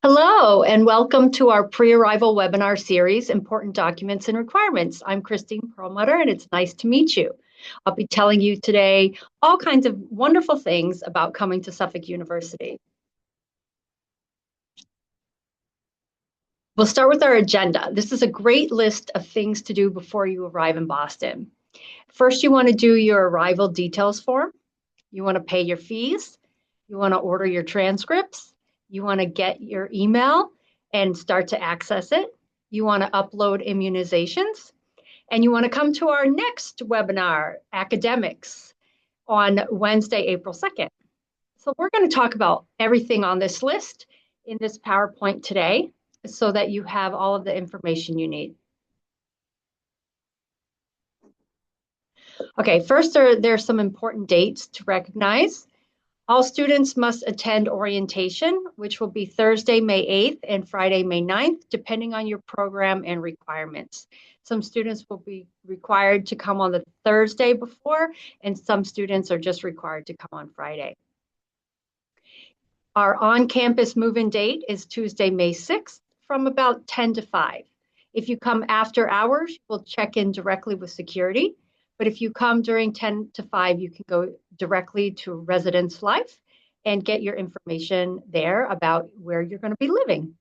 Hello, and welcome to our pre-arrival webinar series, Important Documents and Requirements. I'm Christine Perlmutter, and it's nice to meet you. I'll be telling you today all kinds of wonderful things about coming to Suffolk University. We'll start with our agenda. This is a great list of things to do before you arrive in Boston. First, you want to do your arrival details form. You want to pay your fees. You want to order your transcripts. You want to get your email and start to access it. You want to upload immunizations. And you want to come to our next webinar, Academics, on Wednesday, April 2nd. So we're going to talk about everything on this list in this PowerPoint today so that you have all of the information you need. Okay, first there's some important dates to recognize. All students must attend orientation, which will be Thursday, May 8th and Friday, May 9th, depending on your program and requirements. Some students will be required to come on the Thursday before, and some students are just required to come on Friday. Our on-campus move-in date is Tuesday, May 6th from about 10 to 5. If you come after hours, we'll check in directly with security. But if you come during 10 to 5, you can go directly to Residence Life and get your information there about where you're going to be living.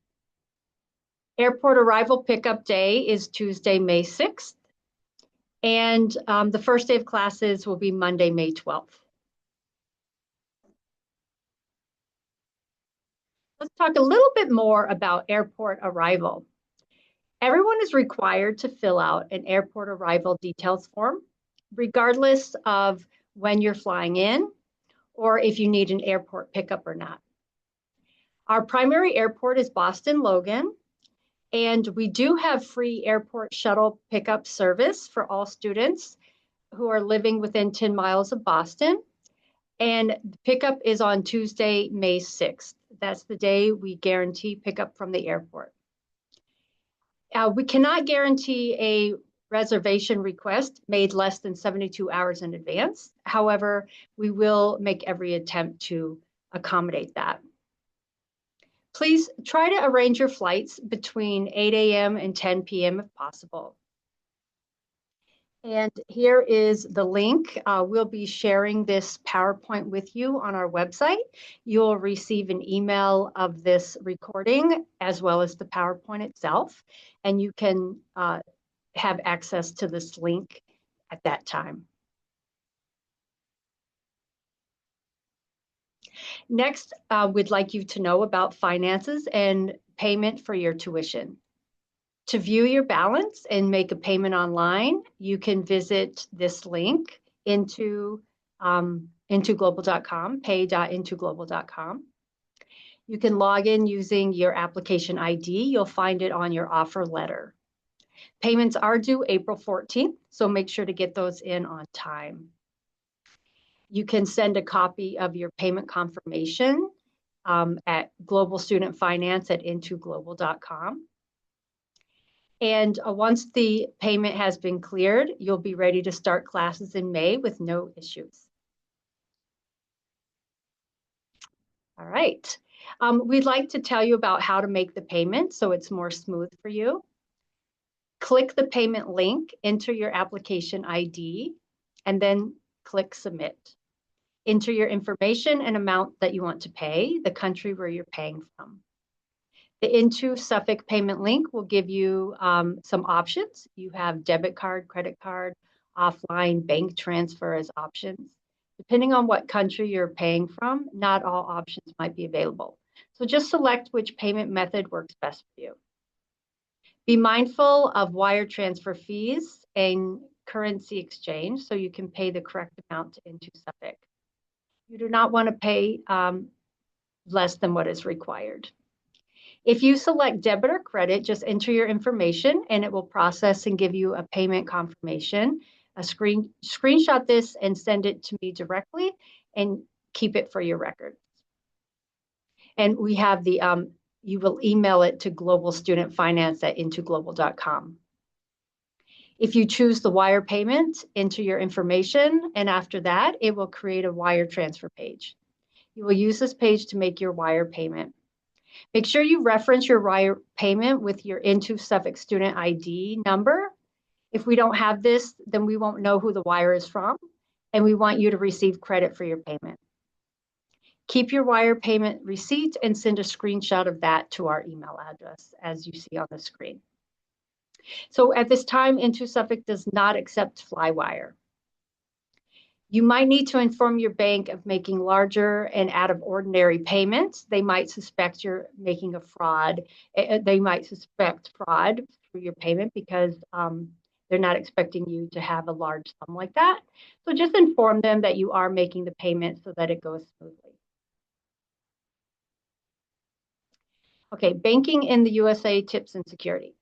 Airport arrival pickup day is Tuesday, May 6th. And the first day of classes will be Monday, May 12th. Let's talk a little bit more about airport arrival. Everyone is required to fill out an airport arrival details form, regardless of when you're flying in or if you need an airport pickup or not. Our primary airport is Boston Logan, and we do have free airport shuttle pickup service for all students who are living within 10 miles of Boston. And pickup is on Tuesday, May 6th. That's the day we guarantee pickup from the airport. We cannot guarantee a reservation request made less than 72 hours in advance. However, we will make every attempt to accommodate that. Please try to arrange your flights between 8 a.m. and 10 p.m. if possible. And here is the link. We'll be sharing this PowerPoint with you on our website. You'll receive an email of this recording as well as the PowerPoint itself, and you can have access to this link at that time. Next, we'd like you to know about finances and payment for your tuition. To view your balance and make a payment online, you can visit this link into intoglobal.com, pay.intoglobal.com. You can log in using your application ID. You'll find it on your offer letter. Payments are due April 14th, so make sure to get those in on time. You can send a copy of your payment confirmation at globalstudentfinance@intoglobal.com. And once the payment has been cleared, you'll be ready to start classes in May with no issues. All right. We'd like to tell you about how to make the payment so it's more smooth for you. Click the payment link, enter your application ID, and then click Submit. Enter your information and amount that you want to pay, the country where you're paying from. The INTO Suffolk payment link will give you some options. You have debit card, credit card, offline, bank transfer as options. Depending on what country you're paying from, not all options might be available. So just select which payment method works best for you. Be mindful of wire transfer fees and currency exchange so you can pay the correct amount to INTO Suffolk. You do not want to pay less than what is required. If you select debit or credit, just enter your information and it will process and give you a payment confirmation. Screenshot this and send it to me directly and keep it for your records. And we have the, you will email it to globalstudentfinance@intoglobal.com. If you choose the wire payment, enter your information, and after that, it will create a wire transfer page. You will use this page to make your wire payment. Make sure you reference your wire payment with your INTO Suffolk student ID number. If we don't have this, then we won't know who the wire is from, and we want you to receive credit for your payment. Keep your wire payment receipt and send a screenshot of that to our email address, as you see on the screen. So at this time, INTO Suffolk does not accept Flywire. You might need to inform your bank of making larger and out of ordinary payments. They might suspect you're making a fraud. They might suspect fraud for your payment because they're not expecting you to have a large sum like that. So just inform them that you are making the payment so that it goes smoothly. Okay, banking in the USA tips and security.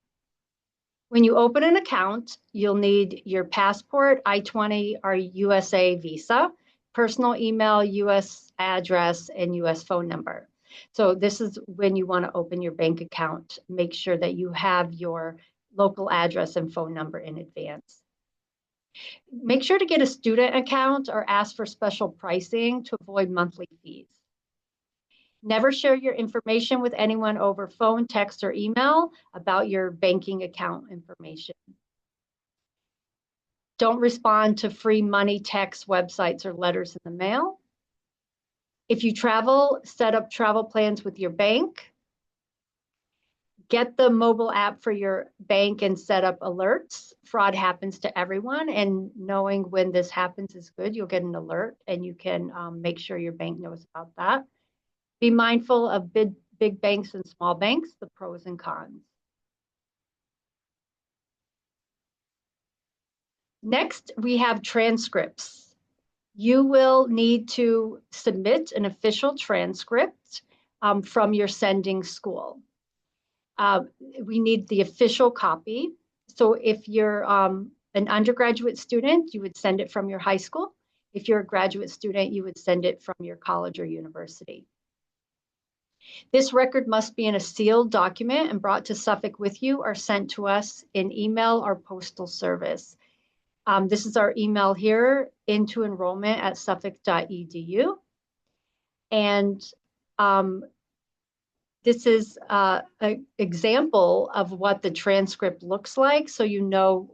When you open an account, you'll need your passport, I-20 or USA visa, personal email, US address, and US phone number. So this is when you want to open your bank account. Make sure that you have your local address and phone number in advance. Make sure to get a student account or ask for special pricing to avoid monthly fees. Never share your information with anyone over phone, text, or email about your banking account information. Don't respond to free money text, websites, or letters in the mail. If you travel, set up travel plans with your bank. Get the mobile app for your bank and set up alerts. Fraud happens to everyone, and knowing when this happens is good. You'll get an alert, and you can make sure your bank knows about that. Be mindful of big banks and small banks, the pros and cons. Next, we have transcripts. You will need to submit an official transcript from your sending school. We need the official copy. So if you're an undergraduate student, you would send it from your high school. If you're a graduate student, you would send it from your college or university. This record must be in a sealed document and brought to Suffolk with you or sent to us in email or postal service. This is our email here, intoenrollment@suffolk.edu. And this is an example of what the transcript looks like, so you know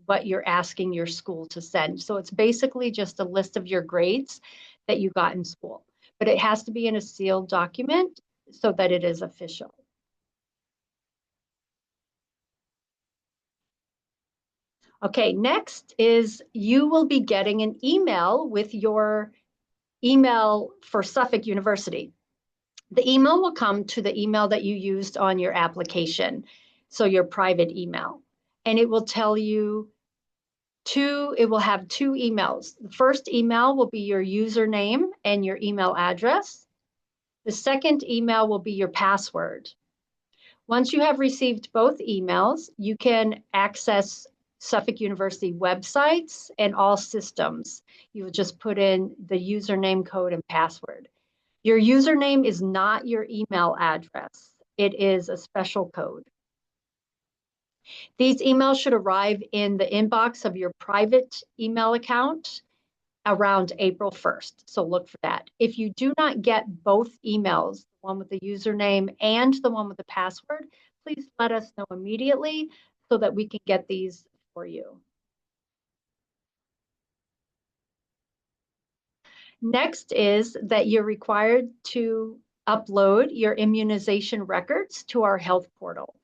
what you're asking your school to send. So it's basically just a list of your grades that you got in school, but it has to be in a sealed document so that it is official. Okay, next is you will be getting an email with your email for Suffolk University. The email will come to the email that you used on your application, so your private email. And it will tell you it will have two emails. The first email will be your username and your email address. The second email will be your password. Once you have received both emails, you can access Suffolk University websites and all systems. You will just put in the username, code, and password. Your username is not your email address. It is a special code. These emails should arrive in the inbox of your private email account around April 1st. So look for that. If you do not get both emails, the one with the username and the one with the password, please let us know immediately so that we can get these for you. Next is that you're required to upload your immunization records to our health portal.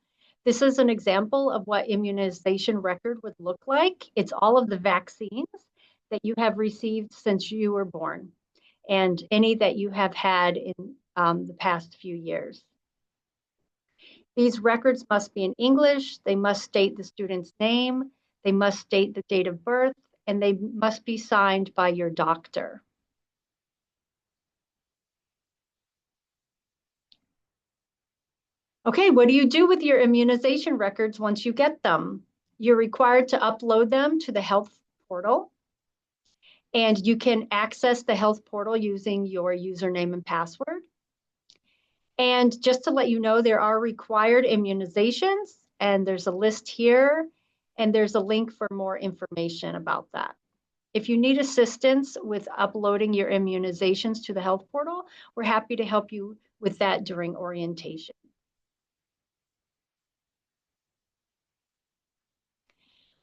This is an example of what immunization record would look like. It's all of the vaccines that you have received since you were born and any that you have had in the past few years. These records must be in English. They must state the student's name. They must state the date of birth, and they must be signed by your doctor. Okay, what do you do with your immunization records once you get them? You're required to upload them to the health portal, and you can access the health portal using your username and password. And just to let you know, there are required immunizations, and there's a list here, and there's a link for more information about that. If you need assistance with uploading your immunizations to the health portal, we're happy to help you with that during orientation.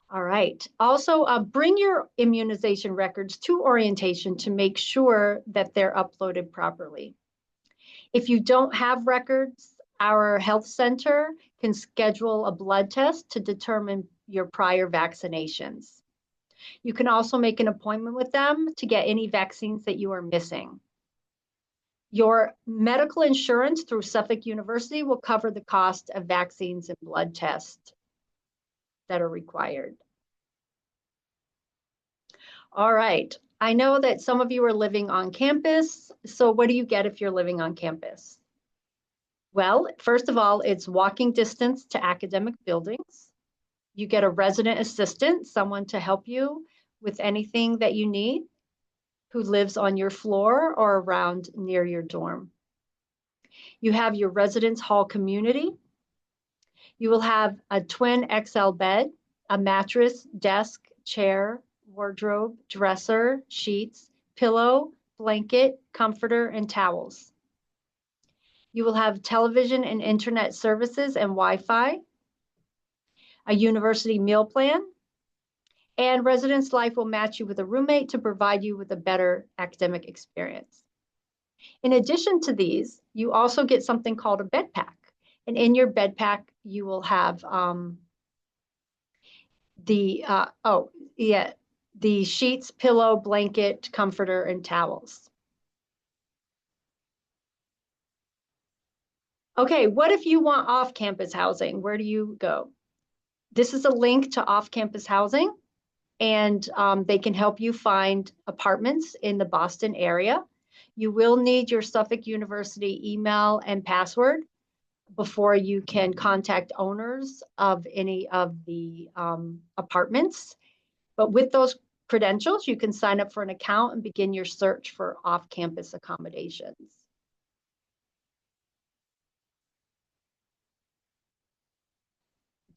All right. Also, bring your immunization records to orientation to make sure that they're uploaded properly. If you don't have records, our health center can schedule a blood test to determine your prior vaccinations. You can also make an appointment with them to get any vaccines that you are missing. Your medical insurance through Suffolk University will cover the cost of vaccines and blood tests that are required. All right. I know that some of you are living on campus. So what do you get if you're living on campus? Well, first of all, it's walking distance to academic buildings. You get a resident assistant, someone to help you with anything that you need, who lives on your floor or around near your dorm. You have your residence hall community. You will have a twin XL bed, a mattress, desk, chair, wardrobe, dresser, sheets, pillow, blanket, comforter, and towels. You will have television and internet services and Wi-Fi, a university meal plan, and Residence Life will match you with a roommate to provide you with a better academic experience. In addition to these, you also get something called a bed pack. And in your bed pack, you will have the sheets, pillow, blanket, comforter, and towels. Okay, what if you want off-campus housing? Where do you go? This is a link to off-campus housing, and they can help you find apartments in the Boston area. You will need your Suffolk University email and password before you can contact owners of any of the apartments. But with those credentials, you can sign up for an account and begin your search for off-campus accommodations.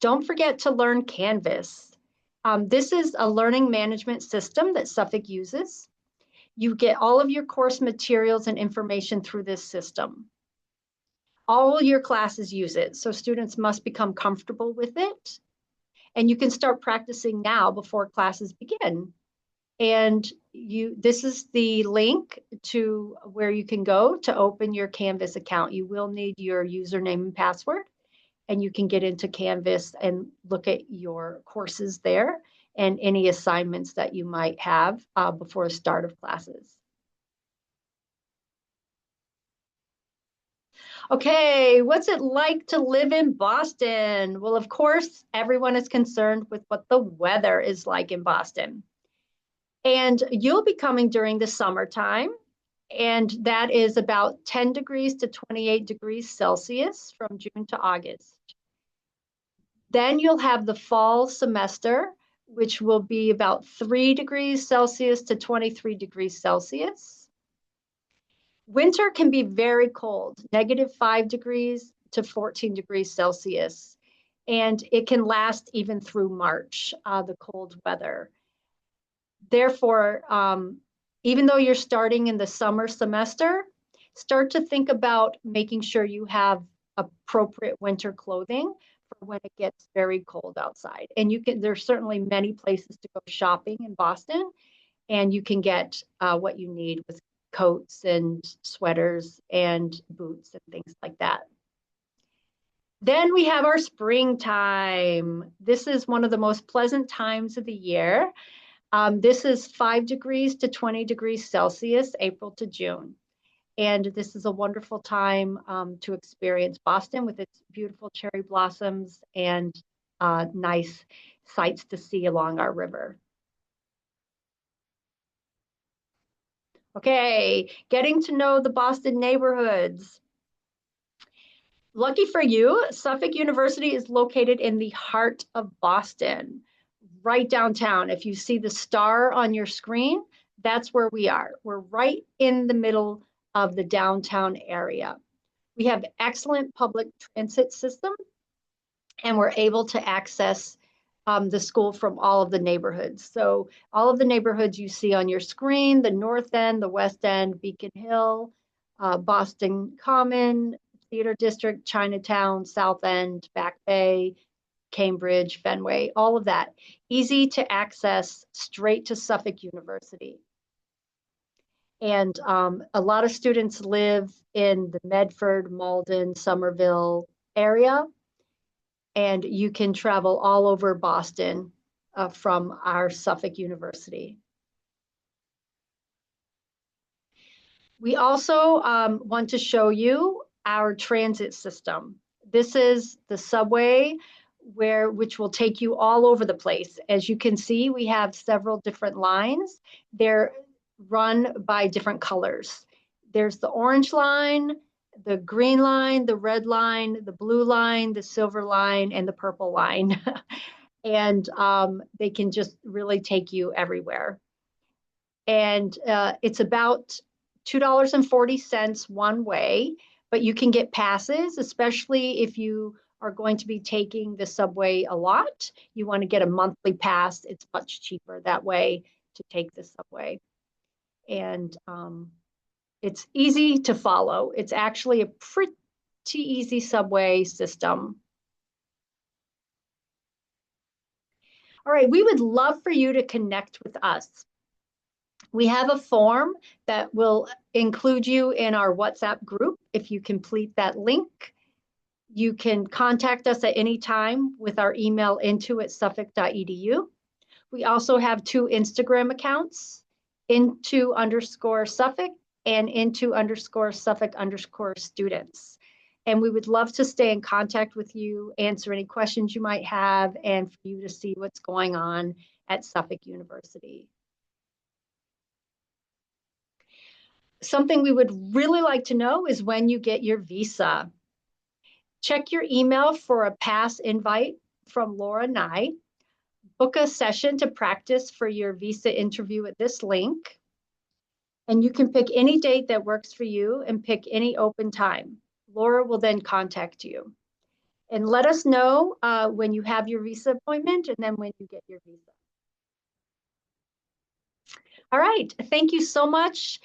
Don't forget to learn Canvas. This is a learning management system that Suffolk uses. You get all of your course materials and information through this system. All your classes use it, so students must become comfortable with it. And you can start practicing now before classes begin. And this is the link to where you can go to open your Canvas account. You will need your username and password, and you can get into Canvas and look at your courses there and any assignments that you might have before the start of classes. Okay, what's it like to live in Boston? Well, of course, everyone is concerned with what the weather is like in Boston. And you'll be coming during the summertime, and that is about 10 degrees to 28 degrees Celsius from June to August. Then you'll have the fall semester, which will be about 3 degrees Celsius to 23 degrees Celsius. Winter can be very cold, -5 degrees to 14 degrees Celsius, and it can last even through March, the cold weather. Therefore, even though you're starting in the summer semester, start to think about making sure you have appropriate winter clothing for when it gets very cold outside. And there's certainly many places to go shopping in Boston, and you can get what you need with coats and sweaters and boots and things like that. Then we have our springtime. This is one of the most pleasant times of the year. This is 5 degrees to 20 degrees Celsius, April to June. And this is a wonderful time to experience Boston with its beautiful cherry blossoms and nice sights to see along our river. Okay, getting to know the Boston neighborhoods. Lucky for you, Suffolk University is located in the heart of Boston, right downtown. If you see the star on your screen, that's where we are. We're right in the middle of the downtown area. We have excellent public transit system, and we're able to access the school from all of the neighborhoods. So all of the neighborhoods you see on your screen, the North End, the West End, Beacon Hill, Boston Common, Theater District, Chinatown, South End, Back Bay, Cambridge, Fenway, all of that. Easy to access, straight to Suffolk University. And a lot of students live in the Medford, Malden, Somerville area, and you can travel all over Boston from our Suffolk University. We also want to show you our transit system. This is the subway which will take you all over the place. As you can see, we have several different lines. They're run by different colors. There's the orange line, the green line, the red line, the blue line, the silver line, and the purple line. And they can just really take you everywhere. And it's about $2.40 one way, but you can get passes, especially if you are going to be taking the subway a lot. You want to get a monthly pass. It's much cheaper that way to take the subway. And it's easy to follow. It's actually a pretty easy subway system. All right, we would love for you to connect with us. We have a form that will include you in our WhatsApp group. If you complete that link, you can contact us at any time with our email into@suffolk.edu. We also have two Instagram accounts, into_Suffolk and into_Suffolk_students. And we would love to stay in contact with you, answer any questions you might have, and for you to see what's going on at Suffolk University. Something we would really like to know is when you get your visa. Check your email for a pass invite from Laura and I. Book a session to practice for your visa interview at this link. And you can pick any date that works for you and pick any open time. Laura will then contact you. And let us know when you have your visa appointment and then when you get your visa. All right, thank you so much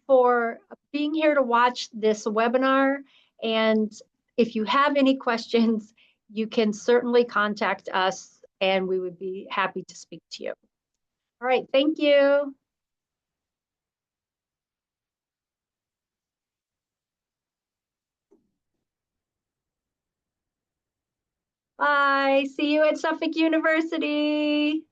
for being here to watch this webinar. And if you have any questions, you can certainly contact us and we would be happy to speak to you. All right, thank you. Bye, see you at Suffolk University.